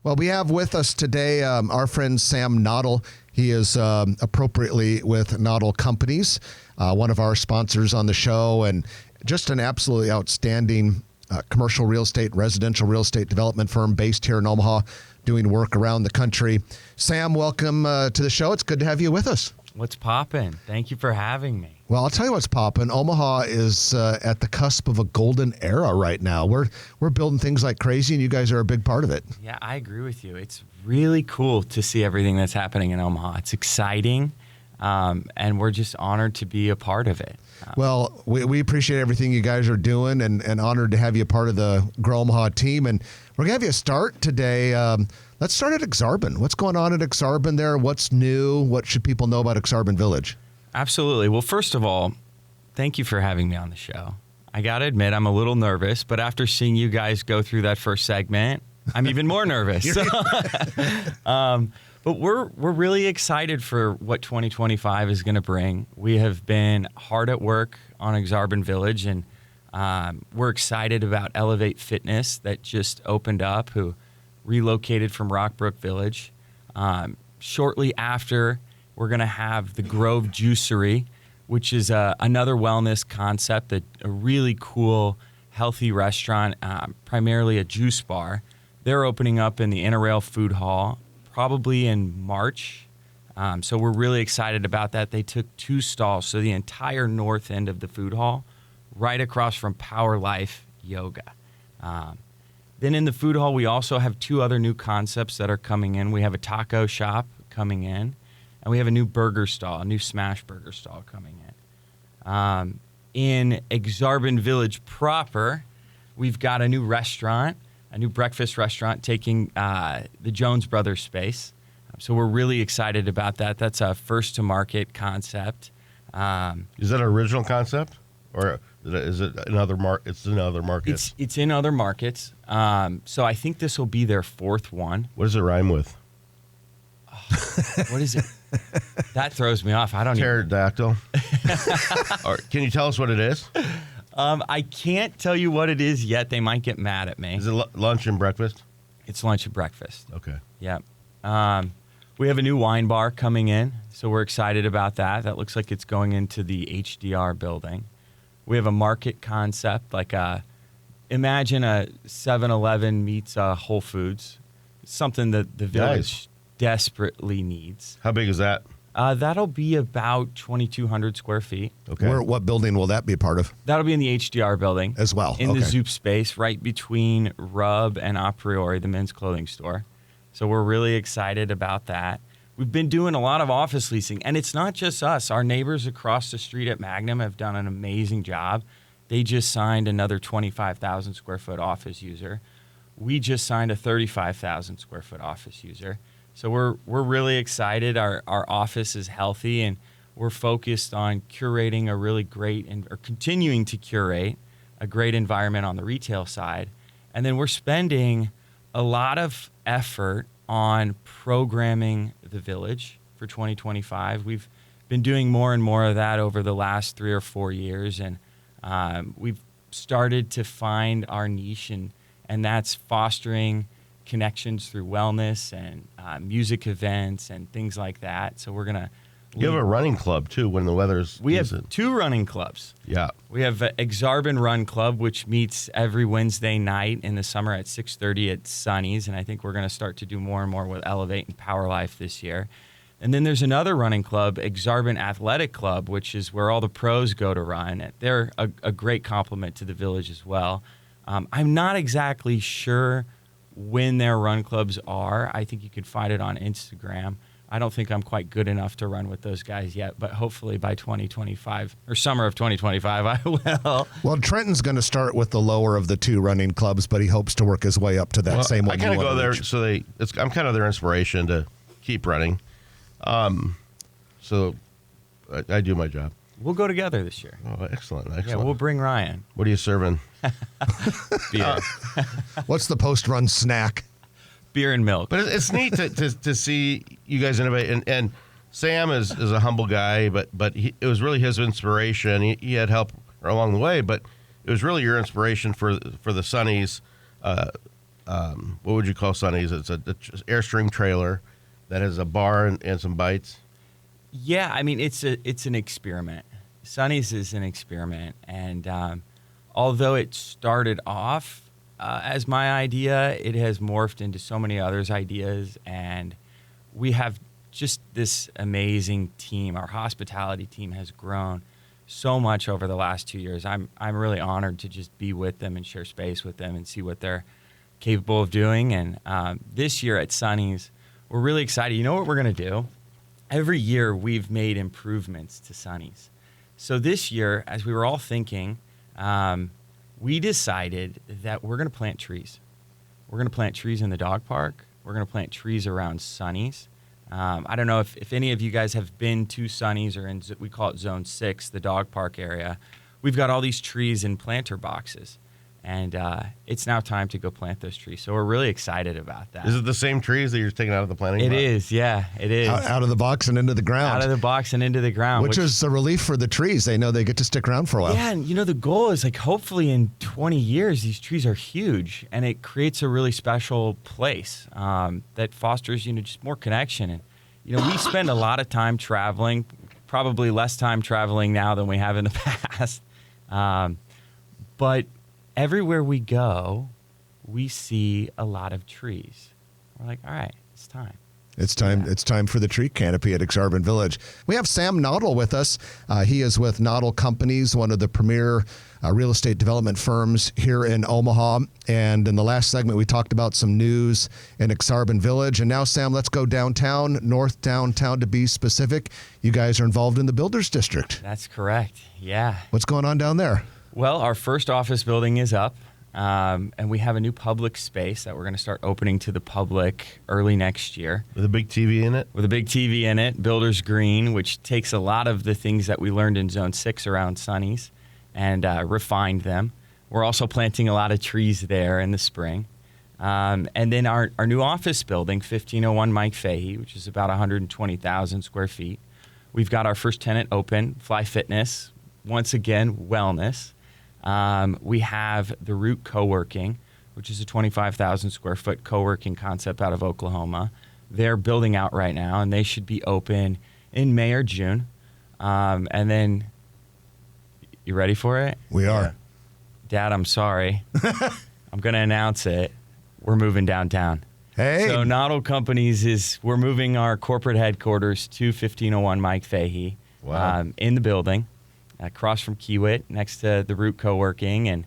Well, we have with us today our friend Sam Noddle. He is appropriately with Noddle Companies, one of our sponsors on the show, and just an absolutely outstanding commercial real estate, residential real estate development firm based here in Omaha, doing work around the country. Sam, welcome to the show. It's good to have you with us. What's poppin'? Thank you for having me. Well, I'll tell you what's poppin'. Omaha is at the cusp of a golden era right now. We're building things like crazy, and you guys are a big part of it. Yeah, I agree with you. It's really cool to see everything that's happening in Omaha. It's exciting, and we're just honored to be a part of it. Well, we appreciate everything you guys are doing, and honored to have you a part of the Grow Omaha team. And we're going to have you start today. Let's start at Ak-Sar-Ben. What's going on at Ak-Sar-Ben there? What's new? What should people know about Ak-Sar-Ben Village? Absolutely. Well, first of all, thank you for having me on the show. I got to admit, I'm a little nervous, but after seeing you guys go through that first segment, I'm even more nervous. But we're really excited for what 2025 is going to bring. We have been hard at work on Ak-Sar-Ben Village, and we're excited about Elevate Fitness that just opened up, who relocated from Rockbrook Village. Shortly after, we're going to have the Grove Juicery, which is another wellness concept, a really cool, healthy restaurant, primarily a juice bar. They're opening up in the Inter-Rail Food Hall, probably in March. So we're really excited about that. They took 2 stalls, so the entire north end of the food hall, right across from Power Life Yoga. Then in the food hall, we also have 2 other new concepts that are coming in. We have a taco shop coming in, and we have a new burger stall, a new smash burger stall coming in. In Ak-Sar-Ben Village proper, we've got a new restaurant, a new breakfast restaurant taking the Jones Brothers space. So we're really excited about that. That's a first-to-market concept. Is that an original concept, or is it in other It's in other markets. It's in other markets. So I think this will be their 4th one. What does it rhyme with? What is it? That throws me off. I don't know. Pterodactyl. Or can you tell us what it is? I can't tell you what it is yet. They might get mad at me. Is it lunch and breakfast? It's lunch and breakfast. Okay. Yeah. We have a new wine bar coming in, so we're excited about that. That looks like it's going into the HDR building. We have a market concept, like imagine a 7-Eleven meets Whole Foods. It's something that the village desperately needs. How big is that? That'll be about 2,200 square feet. Okay. What building will that be a part of? That'll be in the HDR building. As well. In the Zoop space, right between Rub and A Priori, the men's clothing store. So we're really excited about that. We've been doing a lot of office leasing, and it's not just us. Our neighbors across the street at Magnum have done an amazing job. They just signed another 25,000 square foot office user. We just signed a 35,000 square foot office user. So we're really excited. Our office is healthy, and we're focused on curating a really great or continuing to curate a great environment on the retail side. And then we're spending a lot of effort on programming the village for 2025. We've been doing more and more of that over the last 3 or 4 years, and we've started to find our niche, and that's fostering connections through wellness and music events and things like that. So we're gonna. You have a running club too when the weather's. We have 2 running clubs. Yeah. We have Ak-Sar-Ben Run Club, which meets every Wednesday night in the summer at 6:30 at Sunny's, and I think we're going to start to do more and more with Elevate and Power Life this year. And then there's another running club, Ak-Sar-Ben Athletic Club, which is where all the pros go to run. They're a great complement to the village as well. I'm not exactly sure when their run clubs are. I think you can find it on Instagram. I don't think I'm quite good enough to run with those guys yet, but hopefully by 2025 or summer of 2025, I will. Well, Trenton's going to start with the lower of the 2 running clubs, but he hopes to work his way up to that same one. I kind of go there, so I'm kind of their inspiration to keep running. So I do my job. We'll go together this year. Oh, excellent. Yeah, we'll bring Ryan. What are you serving? Beer. What's the post-run snack? Beer and milk. But it's neat to see you guys innovate. And Sam is a humble guy, but it was really his inspiration. He had help along the way, but it was really your inspiration for the Sunnies what would you call Sonny's? It's a Airstream trailer that has a bar and some bites. Yeah, I mean it's an experiment. Sonny's is an experiment, and although it started off as my idea, it has morphed into so many others' ideas, and we have just this amazing team. Our hospitality team has grown so much over the last 2 years. I'm really honored to just be with them and share space with them and see what they're capable of doing. And this year at Sonny's, we're really excited. You know what we're going to do? Every year we've made improvements to Sonny's. So this year, as we were all thinking, we decided that we're going to plant trees. We're going to plant trees in the dog park. We're going to plant trees around Sonny's. I don't know if any of you guys have been to Sonny's or in, we call it Zone 6, the dog park area. We've got all these trees in planter boxes, and it's now time to go plant those trees. So we're really excited about that. Is it the same trees that you're taking out of the planting box? It is, yeah, it is. Out of the box and into the ground. Out of the box and into the ground. Which is a relief for the trees. They know they get to stick around for a while. Yeah, and the goal is hopefully in 20 years, these trees are huge, and it creates a really special place that fosters, just more connection. And, we spend a lot of time traveling, probably less time traveling now than we have in the past. But everywhere we go, we see a lot of trees. We're like, all right, it's time. It's time. Yeah. It's time for the tree canopy at Exarban Village. We have Sam Noddle with us. He is with Noddle Companies, one of the premier real estate development firms here in Omaha. And in the last segment, we talked about some news in Exarban Village. And now, Sam, let's go downtown, north downtown to be specific. You guys are involved in the Builders District. That's correct. Yeah. What's going on down there? Well, our first office building is up. And we have a new public space that we're going to start opening to the public early next year. With a big TV in it? With a big TV in it, Builders Green, which takes a lot of the things that we learned in Zone 6 around Sonny's and refined them. We're also planting a lot of trees there in the spring. And then our new office building, 1501 Mike Fahey, which is about 120,000 square feet. We've got our first tenant open, Fly Fitness, once again, wellness. We have the Root Co-working, which is a 25,000 square foot co-working concept out of Oklahoma. They're building out right now, and they should be open in May or June. And then, you ready for it? We are. Dad, I'm sorry. I'm going to announce it. We're moving downtown. Hey. So Noddle Companies we're moving our corporate headquarters to 1501 Mike Fahey. Wow. In the building. Across from Kiewit, next to the Root Co-working, and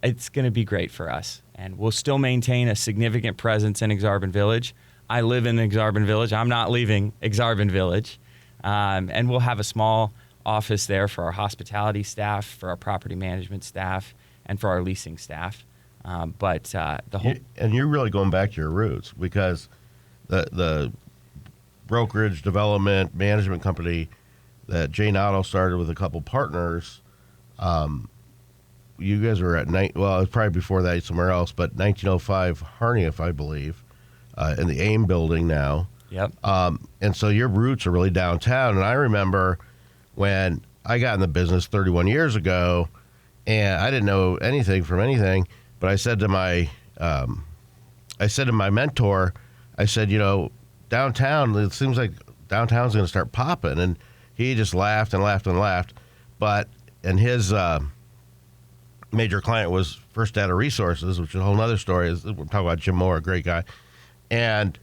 it's going to be great for us. And we'll still maintain a significant presence in Exarban Village. I live in Exarban Village. I'm not leaving Exarban Village. And we'll have a small office there for our hospitality staff, for our property management staff, and for our leasing staff. But the whole... And you're really going back to your roots, because the brokerage development management company that Jay Noddle started with a couple partners, you guys were at it was probably before that somewhere else, but 1905 Harnief, I believe, in the AIM building now. Yep. And so your roots are really downtown. And I remember when I got in the business 31 years ago, and I didn't know anything from anything, but I said to my mentor, I said, downtown, it seems like downtown's going to start popping. And he just laughed and laughed and laughed. And his major client was First Data Resources, which is a whole other story. We're talking about Jim Moore, a great guy. And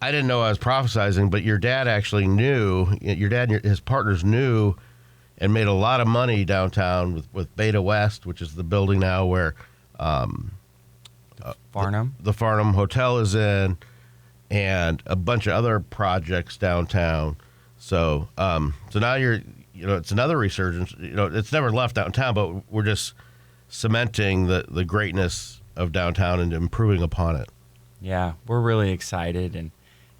I didn't know I was prophesizing, but your dad actually knew. Your dad and his partners knew and made a lot of money downtown with Beta West, which is the building now where Farnham. The Farnham Hotel is in, and a bunch of other projects downtown. So now it's another resurgence. It's never left downtown, but we're just cementing the greatness of downtown and improving upon it. Yeah, we're really excited. And,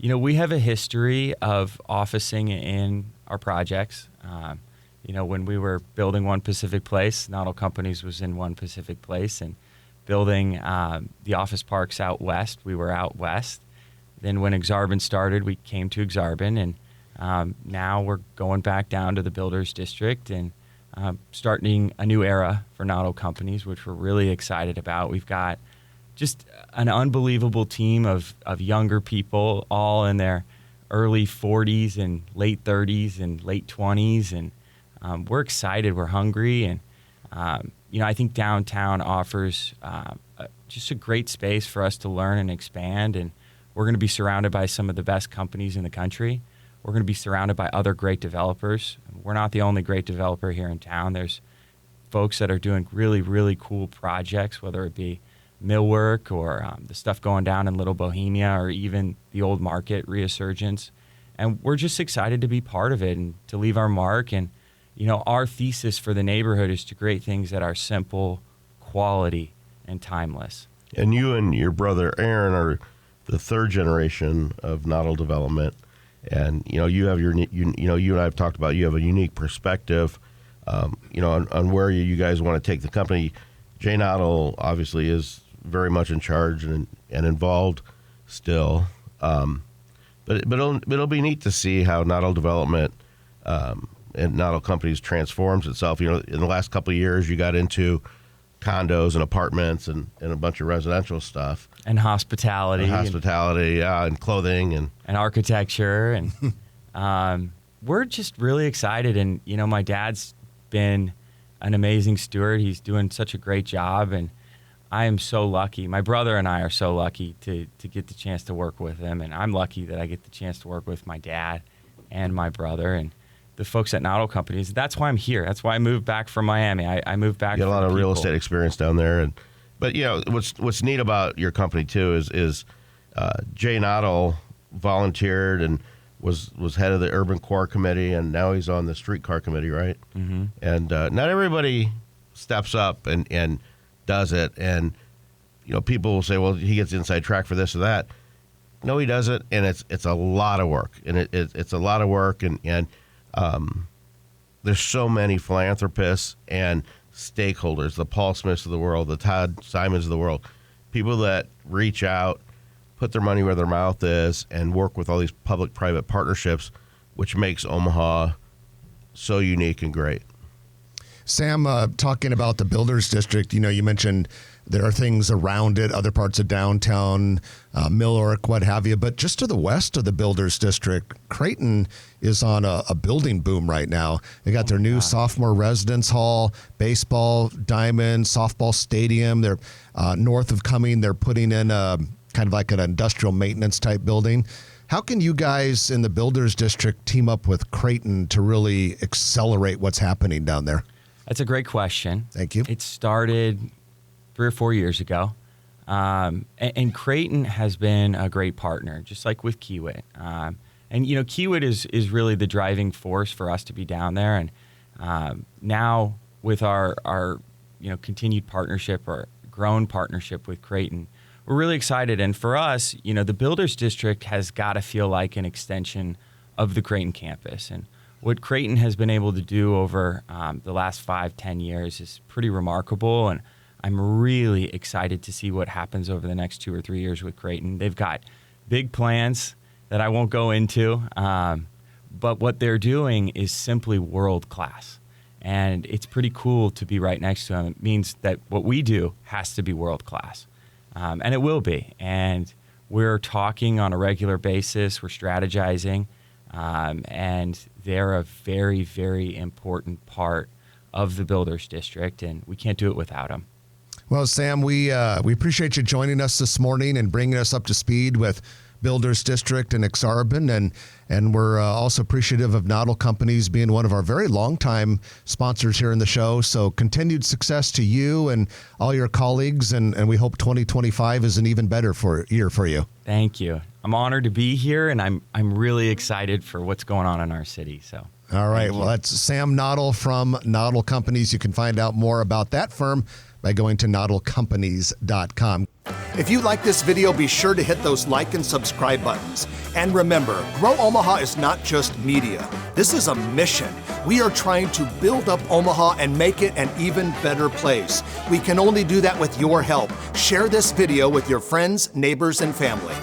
we have a history of officing in our projects. When we were building One Pacific Place, Noddle Companies was in One Pacific Place, and building the office parks out west, we were out west. Then when Exarban started, we came to Exarban, and now we're going back down to the Builders District and starting a new era for Noddle Companies, which we're really excited about. We've got just an unbelievable team of younger people, all in their early 40s and late 30s and late 20s. And we're excited. We're hungry. And, I think downtown offers just a great space for us to learn and expand. And we're going to be surrounded by some of the best companies in the country. We're going to be surrounded by other great developers. We're not the only great developer here in town. There's folks that are doing really, really cool projects, whether it be millwork or the stuff going down in Little Bohemia or even the old market resurgence. And we're just excited to be part of it and to leave our mark. And, our thesis for the neighborhood is to create things that are simple, quality, and timeless. And you and your brother Aaron are the third generation of Noddle development. And, you have you and I have talked about, you have a unique perspective, on where you guys want to take the company. Jay Noddle obviously is very much in charge and involved still. But it'll be neat to see how Noddle development and Noddle Companies transforms itself. In the last couple of years, you got into condos and apartments and a bunch of residential stuff. And hospitality. And clothing. And architecture. And we're just really excited. And, my dad's been an amazing steward. He's doing such a great job. And I am so lucky. My brother and I are so lucky to get the chance to work with him. And I'm lucky that I get the chance to work with my dad and my brother and the folks at Noddle Companies. That's why I'm here. That's why I moved back from Miami. I moved back. You got a lot of real estate experience down there. But what's neat about your company too is Jay Noddle volunteered and was head of the urban core committee, and now he's on the streetcar committee, right? Mm-hmm. And not everybody steps up and does it. And people will say, well, he gets inside track for this or that. No, he doesn't, and it's a lot of work, and it's a lot of work, and there's so many philanthropists and stakeholders, the Paul Smiths of the world, the Todd Simons of the world, people that reach out, put their money where their mouth is, and work with all these public-private partnerships, which makes Omaha so unique and great. Sam, talking about the Builders District, you mentioned there are things around it, other parts of downtown, Millwork, what have you. But just to the west of the Builders District, Creighton is on a building boom right now. They got their new sophomore residence hall, baseball diamond, softball stadium. They're north of Cumming. They're putting in kind of like an industrial maintenance type building. How can you guys in the Builders District team up with Creighton to really accelerate what's happening down there? That's a great question. Thank you. It started 3 or 4 years ago. And Creighton has been a great partner, just like with Kiewit. And Kiewit is really the driving force for us to be down there. And now with our continued partnership or grown partnership with Creighton, we're really excited. And for us, the Builders District has got to feel like an extension of the Creighton campus. And what Creighton has been able to do over the last 5-10 years is pretty remarkable. And I'm really excited to see what happens over the next 2 or 3 years with Creighton. They've got big plans that I won't go into, but what they're doing is simply world class. And it's pretty cool to be right next to them. It means that what we do has to be world class. And it will be. And we're talking on a regular basis. We're strategizing. And they're a very, very important part of the Builders District, and we can't do it without them. Well, Sam, we appreciate you joining us this morning and bringing us up to speed with Builders District and Exarban, and we're also appreciative of Noddle Companies being one of our very long-time sponsors here in the show. So continued success to you and all your colleagues, and we hope 2025 is an even better year for you. Thank you. I'm honored to be here, and I'm really excited for what's going on in our city. So. All right. Well, that's Sam Noddle from Noddle Companies. You can find out more about that firm by going to noddlecompanies.com. If you like this video, be sure to hit those like and subscribe buttons. And remember, Grow Omaha is not just media. This is a mission. We are trying to build up Omaha and make it an even better place. We can only do that with your help. Share this video with your friends, neighbors, and family.